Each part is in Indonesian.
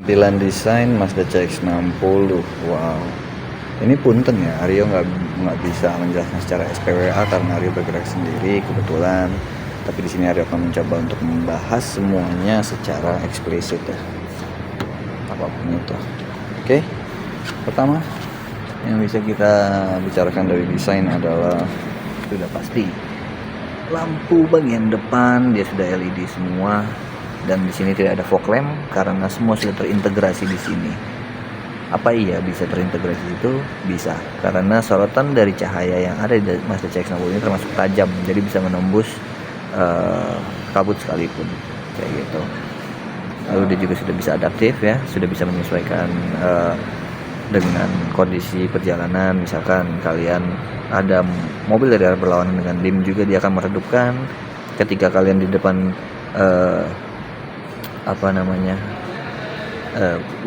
Tampilan desain Mazda CX-60. Wow. Ini punten ya, Aryo nggak bisa menjelaskan secara SPWA karena Aryo bergerak sendiri kebetulan. Tapi di sini Aryo akan mencoba untuk membahas semuanya secara eksplisit ya. Apapun itu. Oke. Pertama yang bisa kita bicarakan dari desain adalah sudah pasti lampu bagian depan dia sudah LED semua. Dan di sini tidak ada fog lamp karena semua sudah terintegrasi di sini. Apa iya bisa terintegrasi itu? Bisa, karena sorotan dari cahaya yang ada di Mazda CX-60 ini termasuk tajam, jadi bisa menembus kabut sekalipun, kayak gitu. Lalu dia juga sudah bisa adaptif ya, sudah bisa menyesuaikan dengan kondisi perjalanan. Misalkan kalian ada mobil dari arah berlawanan dengan dim juga, dia akan meredupkan. Ketika kalian di depan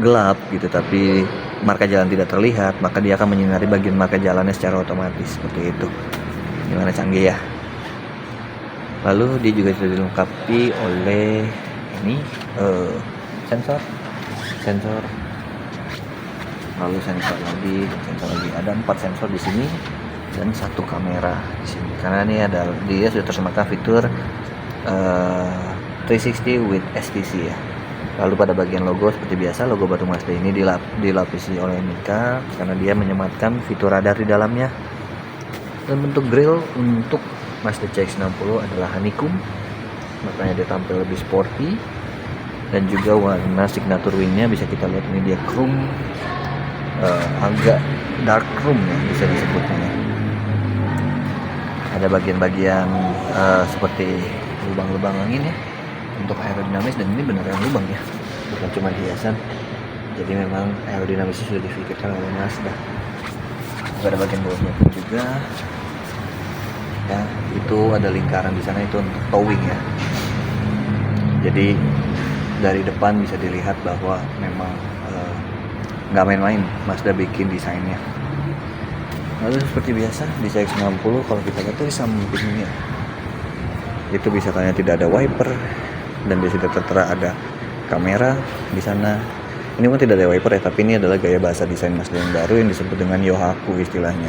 gelap gitu tapi marka jalan tidak terlihat, maka dia akan menyinari bagian marka jalannya secara otomatis seperti itu. Gimana, canggih ya. Lalu dia juga sudah dilengkapi oleh ini sensor, lalu sensor lagi, ada 4 sensor di sini dan 1 kamera di sini. Karena ini dia sudah tersematkan fitur 360 with STC ya. Lalu pada bagian logo seperti biasa, logo batu Mazda ini dilapisi oleh Mica karena dia menyematkan fitur radar di dalamnya. Dan bentuk grill untuk Mazda CX-60 adalah honeycomb, makanya dia tampil lebih sporty. Dan juga warna signature wingnya bisa kita lihat, ini dia chrome, agak dark chrome ya bisa disebutnya. Ada bagian-bagian seperti lubang-lubang angin ya untuk aerodinamis, dan ini beneran lubang ya, bukan cuma hiasan. Jadi memang aerodinamisnya sudah difikirkan oleh Mazda. Ada bagian bawahnya pun juga ya, itu ada lingkaran di sana, itu untuk towing ya. Jadi dari depan bisa dilihat bahwa memang nggak main-main Mazda bikin desainnya. Lalu seperti biasa di CX-60 kalau kita lihat dari sampingnya itu bisa tanya tidak ada wiper, dan di situ tertera ada kamera di sana. Ini pun tidak ada wiper ya, tapi ini adalah gaya bahasa desain Mazda yang baru yang disebut dengan yohaku istilahnya,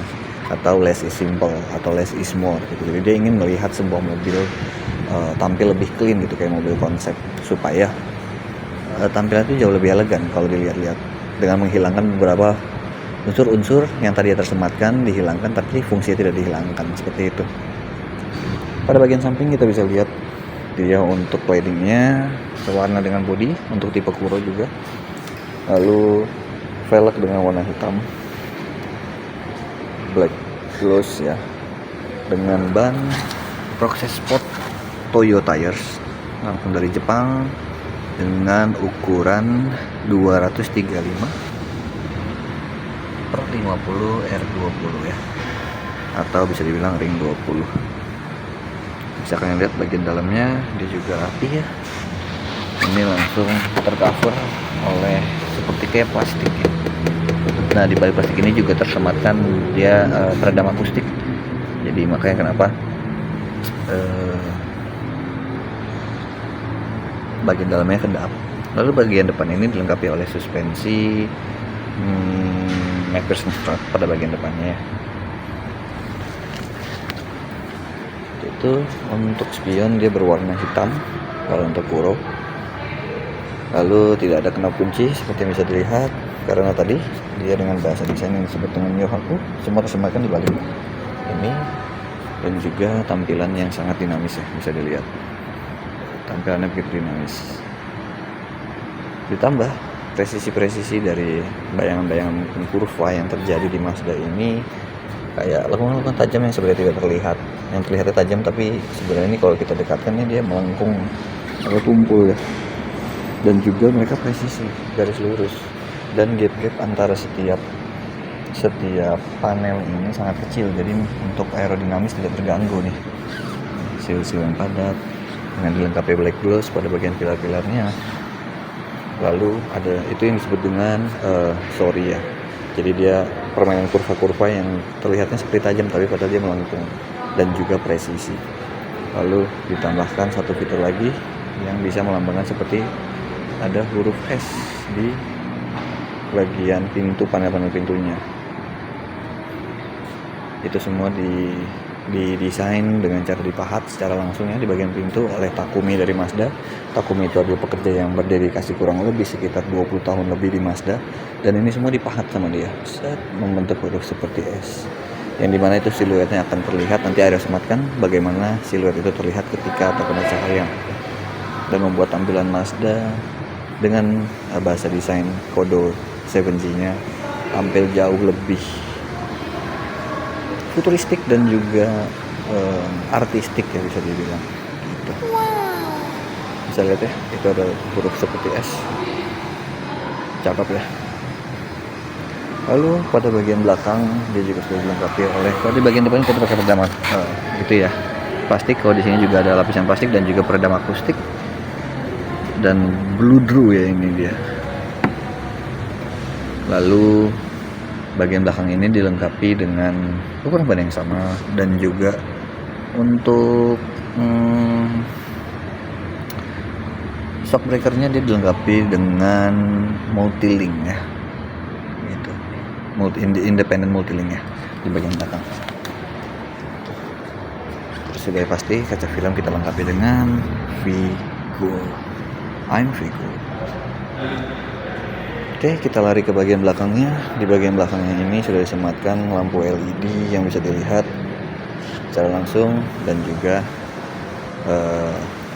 atau less is simple atau less is more gitu. Jadi dia ingin melihat sebuah mobil tampil lebih clean gitu, kayak mobil konsep, supaya tampilan itu jauh lebih elegan kalau dilihat-lihat, dengan menghilangkan beberapa unsur-unsur yang tadi tersematkan, dihilangkan tapi fungsinya tidak dihilangkan, seperti itu. Pada bagian samping kita bisa lihat dia untuk claddingnya sewarna dengan bodi untuk tipe Kuro juga. Lalu velg dengan warna hitam, black gloss ya, dengan ban Proxes Sport Toyo Tires langsung dari Jepang dengan ukuran 235 per 50 R20 ya, atau bisa dibilang ring 20. Bisa kalian lihat bagian dalamnya dia juga rapi ya. Ini langsung tercover oleh seperti kayak plastik ya. Nah di balik plastik ini juga tersematkan dia peredam akustik. Jadi makanya kenapa bagian dalamnya kedap. Lalu bagian depan ini dilengkapi oleh suspensi McPherson strut pada bagian depannya ya. Itu untuk spion dia berwarna hitam kalau untuk Kuro. Lalu tidak ada knop kunci seperti yang bisa dilihat karena tadi dia dengan bahasa desain yang disebut dengan yohaku, semua tersematkan di balik ini. Dan juga tampilan yang sangat dinamis ya, bisa dilihat tampilannya begitu dinamis, ditambah presisi dari bayangan-bayangan kurva yang terjadi di Mazda ini, kayak lengkungan tajam yang sebenarnya tidak terlihat, yang terlihatnya tajam tapi sebenarnya ini kalau kita dekatkan ini dia melengkung atau tumpul ya. Dan juga mereka presisi, garis lurus, dan gap antara setiap panel ini sangat kecil, jadi untuk aerodinamis tidak terganggu nih. Sil-sil yang padat dengan dilengkapi black gloss pada bagian pilar-pilarnya. Lalu ada itu yang disebut dengan sorry ya, jadi dia permainan kurva-kurva yang terlihatnya seperti tajam tapi padahal dia melengkung, dan juga presisi. Lalu ditambahkan satu fitur lagi yang bisa melambangkan seperti ada huruf S di bagian pintu, panel-panel pintunya. Itu semua didesain dengan cara dipahat secara langsung ya di bagian pintu oleh Takumi dari Mazda. Takumi itu adalah pekerja yang berdedikasi kurang lebih sekitar 20 tahun lebih di Mazda, dan ini semua dipahat sama dia, set membentuk huruf seperti S, yang dimana itu siluetnya akan terlihat. Nanti Aero sematkan bagaimana siluet itu terlihat ketika terkena cahaya, dan membuat tampilan Mazda dengan bahasa desain kode 7G-nya tampil jauh lebih futuristik dan juga artistik ya, bisa dibilang gitu. Bisa lihat ya, itu ada huruf seperti S, cakep ya. Lalu pada bagian belakang dia juga sudah dilengkapi oleh, kalau di bagian depan kita pakai peredam gitu ya, plastik. Kalau di sini juga ada lapisan plastik dan juga peredam akustik dan bludru ya, ini dia. Lalu bagian belakang ini dilengkapi dengan ukuran ban yang sama, dan juga untuk shock breakernya dia dilengkapi dengan multilink ya, gitu, independent multilink ya di bagian belakang. Terus juga pasti kaca film kita lengkapi dengan Vigo. Oke, kita lari ke bagian belakangnya. Di bagian belakangnya ini sudah disematkan lampu LED yang bisa dilihat secara langsung, dan juga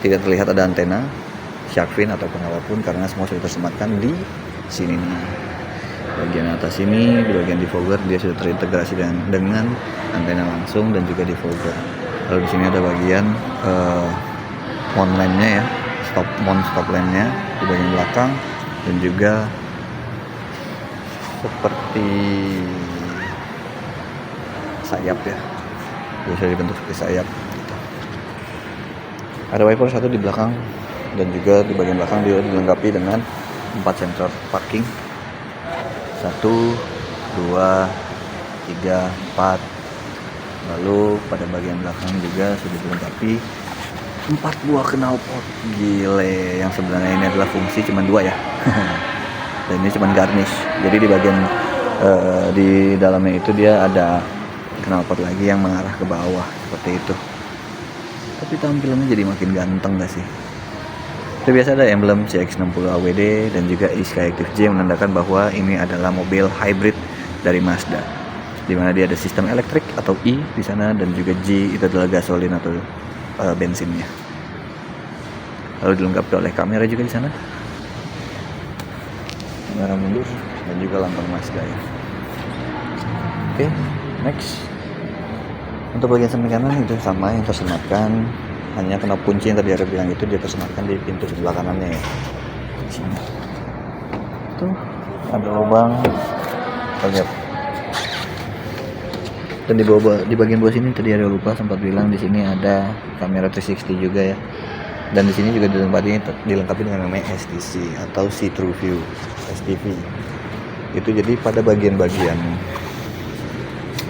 tidak terlihat ada antena, shark fin ataupun apapun, karena semua sudah tersematkan di sini nih. Bagian atas ini, di bagian defogger, dia sudah terintegrasi dengan antena langsung dan juga defogger. Lalu di sini ada bagian mount lamp-nya ya, stop lamp-nya di bagian belakang, dan juga seperti sayap ya, bisa dibentuk seperti sayap gitu. Ada wiper satu di belakang, dan juga di bagian belakang dia dilengkapi dengan 4 sensor parking, 1, 2, 3, 4. Lalu pada bagian belakang juga sudah dilengkapi 4 buah knalpot. Gile, yang sebenarnya ini adalah fungsi cuma 2 ya. Dan ini cuma garnish. Jadi di bagian di dalamnya itu dia ada knalpot lagi yang mengarah ke bawah seperti itu. Tapi tampilannya jadi makin ganteng gak sih? Itu biasa ada emblem CX-60 AWD dan juga e-Skyactiv J, menandakan bahwa ini adalah mobil hybrid dari Mazda, di mana dia ada sistem elektrik atau E di sana, dan juga G itu adalah gasolin atau bensinnya. Lalu dilengkapi oleh kamera juga di sana, kamera mundur, dan juga lambang Mazda ya. Oke, next. Untuk bagian samping kanan itu sama yang tersematkan, hanya knop kunci yang tadi ada bilang itu dia tersematkan di pintu sebelah kanannya ya. Di sini. Tuh ada lubang. Lihat. Dan di bagian bawah sini tadi ada lupa sempat bilang, di sini ada kamera 360 juga ya. Dan di sini juga dilengkapi dengan namanya STC atau See Through View, STV. Itu jadi pada bagian-bagian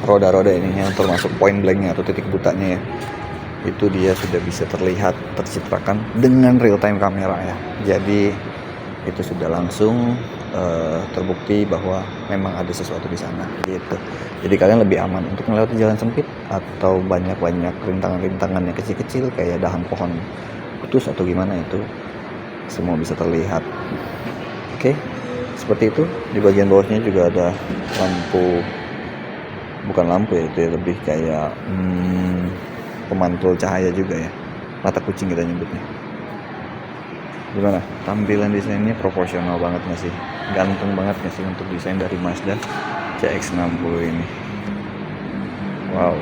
roda-roda ini yang termasuk point blanknya atau titik butanya ya, itu dia sudah bisa terlihat tercitrakan dengan real time kamera ya. Jadi itu sudah langsung terbukti bahwa memang ada sesuatu di sana gitu. Jadi kalian lebih aman untuk melewati jalan sempit atau banyak rintangan-rintangan yang kecil-kecil kayak dahan pohon putus atau gimana, itu semua bisa terlihat. Oke, seperti itu. Di bagian bawahnya juga ada lampu, bukan lampu ya, itu lebih kayak pemantul cahaya juga ya, mata kucing kita nyebutnya. Gimana? Tampilan desainnya proporsional banget nggak sih? Ganteng banget nggak sih untuk desain dari Mazda CX-60 ini? Wow.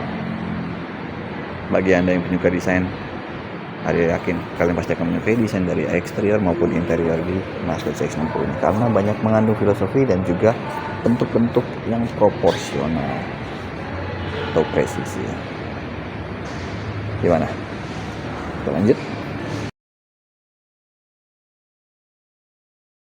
Bagi Anda yang penyuka desain, Arya yakin kalian pasti akan menyukai desain dari eksterior maupun interior di Mazda CX-60 ini, karena banyak mengandung filosofi dan juga bentuk-bentuk yang proporsional atau presisi ya. Gimana? Kita lanjut.